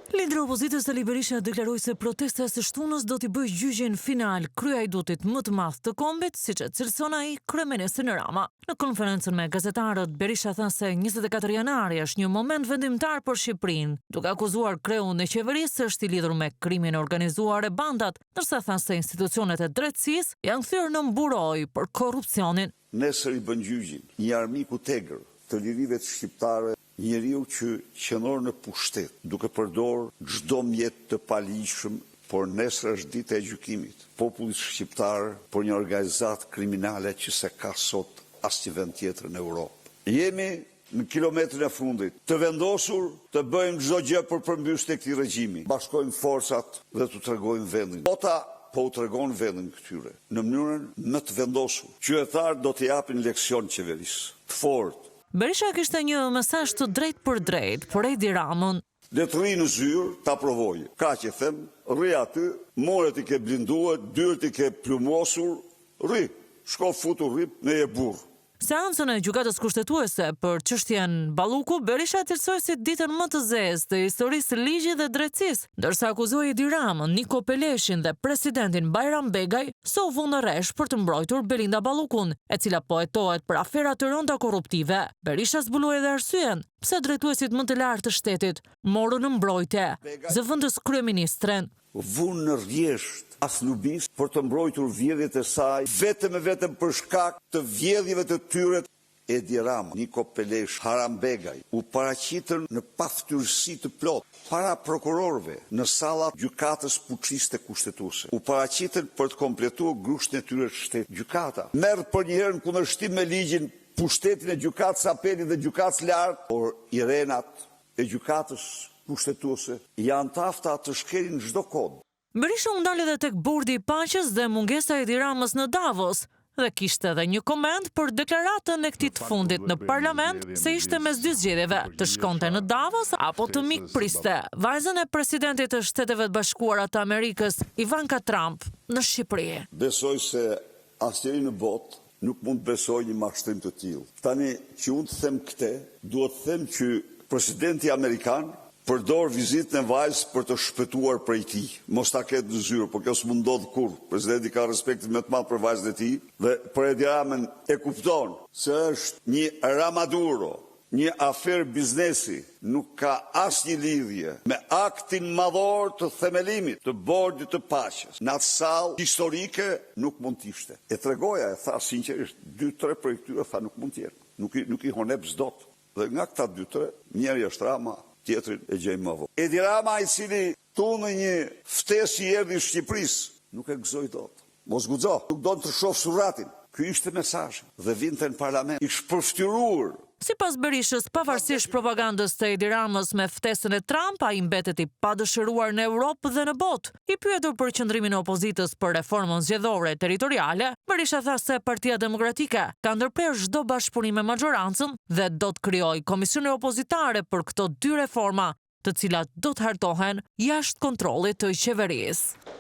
Lideri i opozitës Ali Berisha deklaroi se protesta së shtunës do t'i bëjë gjyqjen final kryeidutit më të madh të kombit, siç e cilëson ai kryeministrin Rama. Në konferencën me gazetarët, Berisha tha se 24 janari është një moment vendimtar për Shqipërinë, duke akuzuar kreun e qeverisë se është i lidhur me krimin e organizuar e bandat, ndërsa tha se institucionet e drejtësisë janë kthyer në buroj për korrupsionin. Nesër i bën gjyqin një armiku tegër të lirive të shqiptare, njeriu që qëndron në pushtet, duke përdor çdo mjet të paligjshëm, por nesër është dita e gjykimit. Populli shqiptar për një organizatë kriminale që se ka sot asnjë vend tjetër në Europë. Jemi në kilometrin e fundit, të vendosur të bëjmë çdo gjë për përmbysjen e këtij regjimi. Bashkojmë forcat dhe t'u tregojmë vendin. Bota po u tregon vendin këtyre në mënyrën më të vendosur. Qytetarët do të japin leksion qeverisë të fortë. Berisha kishte një mesazh të drejtë për drejtë për Edi Ramën. Le të rri në zyrë, ta provojë. Ka që them, rri aty, moret i ke blinduar, dyert i ke plumosur, rri. Shko futur rri në je burr. Seancën e gjykatës kushtetuese për çështjen Balluku, Berisha cilësoi si ditën më të zezë të historisë së ligjit dhe drejtësisë, ndërsa akuzoi Edi Ramën, Niko Peleshin dhe presidentin Bajram Begaj se u vënë në rresh për të mbrojtur Belinda Ballukun, e cila po hetohet për afera të rënda korruptive. Berisha zbuloi edhe arsyen pse drejtuesit më të lartë të shtetit morën në mbrojtje zëvendës kryeministren. Vunë në rjesht as lubis për të mbrojtur vjedhjet e saj, vetëm për shkak të vjedhjeve të tyre. Edi Rama, Niko Pelesh, Bajram Begaj u paraqitën në paftyrësi të plotë para prokurorëve në sallat gjykatës fuqiste kushtetuese. U paraqitën për të kompletuar grushtin e tyre të shtetit. Gjykata merr për një herë në kundërshtim me ligjin pushtetin e gjykatës apelit dhe gjykatës lartë, por irenat e gjykatës kushtetuese janë të afta të shkelin çdo kod. Berisha u ndal edhe tek bordi i paqes dhe mungesa e Edi Ramës në Davos dhe kishte edhe një koment për deklaratën e këtij të fundit në parlament se ishte mes dy zgjedhjeve, të shkonte në Davos apo të mikpriste vajzën e presidentit të Shteteve të Bashkuara të Amerikës, Ivanka Trump, në Shqipëri. Besoj se asnjëri në botë nuk mund të besojë një mashtrim të tillë. Tani që unë të them këtë, duhet të them që presidenti amerikan përdor vizitën e vajzës për të shpëtuar prej tij. Mos ta ketë në zyrë, por kjo s'mund ndodh kurrë. Presidenti ka respektin më të madh për vajzën e tij dhe për Edi Ramën e kupton se është një ramaduro, një aferë biznesi, nuk ka asnjë lidhje me aktin madhor të themelimit të bordit të paqes. Në atë sallë historike nuk mund të ishte. E tregoja, e tha sinqerisht, 2-3 prej këtyre tha nuk mund të jenë. Nuk i honep s'dot. Dhe nga këta 2-3, njëri është Rama, tjetrin e gjejmë më vonë. Edi Rama, i cili në një ftesë i erdhi Shqipërisë, nuk e gëzoi dot. Mos guxo, nuk do të shoh surratin. Ky ishte mesazhi dhe vinte në parlament i shpërftyruar. Sipas Berishës, pavarësisht propagandës të Edi Ramës me ftesën e Trump, ai mbetet i padëshiruar në Europë dhe në botë. I pyetur për qëndrimin e opozitës për reformën zgjedhore territoriale, Berisha tha se Partia Demokratike ka ndërprer çdo bashkëpunim me maxhorancën dhe do të krijojë komisione opozitare për këto dy reforma, të cilat do të hartohen jashtë kontrollit të qeverisë.